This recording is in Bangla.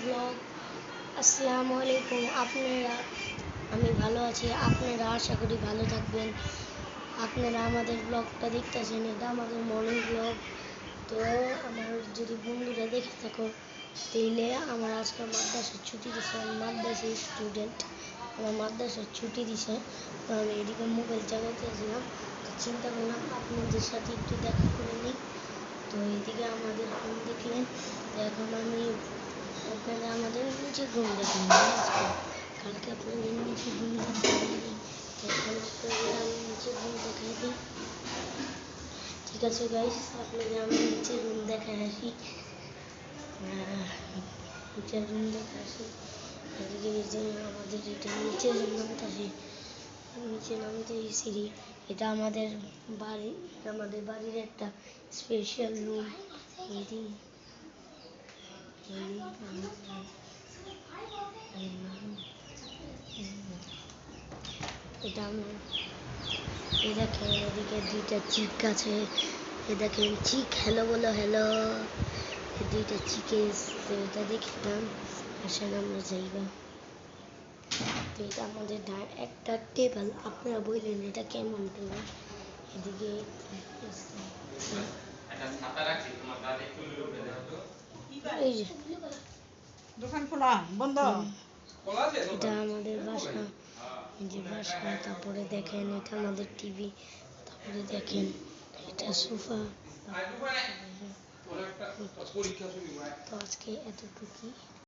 ব্লগ। আসসালামু আলাইকুম। আমি ভালো আছি, আপনারা আশা করি ভালো থাকবেন। আপনারা আমাদের ব্লগটা দেখতেছেন, এটা আমাদের মর্নিং ব্লগ। তো আমার যদি বন্ধুরা দেখে থাকো তাইলে আমার আজকে মাদ্রাসার ছুটি দিছে, আমি মাদ্রাসার স্টুডেন্ট, আমার মাদ্রাসার ছুটি দিছে। তো আমি এদিকে মোবাইল চালাতেছিলাম, চিন্তা করলাম আপনাদের সাথে একটু দেখা করে নিই। তো এদিকে আমাদের রুম দেখলেন, এখন আমি আপনারা আমাদের নিচের রুম দেখলেন। কালকে আপনাদের নিচের রুম দেখতে পারিনি, এখন আপনাদের আমি নিচের রুম দেখাই দিই। ঠিক আছে গাইস, আপনাদের আমি নিচের রুম দেখায় আসি। নিচের রুম দেখে আসি। এদিকে যে আমাদের এটা নিচে নামতে সিঁড়ি। এটা আমাদের বাড়ির একটা স্পেশাল রুম। এটা এই দেখেন, এদিকে দুইটা চিক আছে। এ দেখেন চিক, হ্যালো বলো, হ্যালো। দুইটা চিকে এটা দেখলাম। আসলে আমরা যাইবা। তো এটা আমাদের একটা টেবিল, আপনারা বললেন এটা কেমন টেবিল। এদিকে এই যে দোকান খোলা বন্ধ, এটা আমাদের বাসা, যে বাসা। তারপরে দেখেন এটা আমাদের টিভি। তারপরে দেখেন এটা সোফা। তো আজকে এতটুকুই।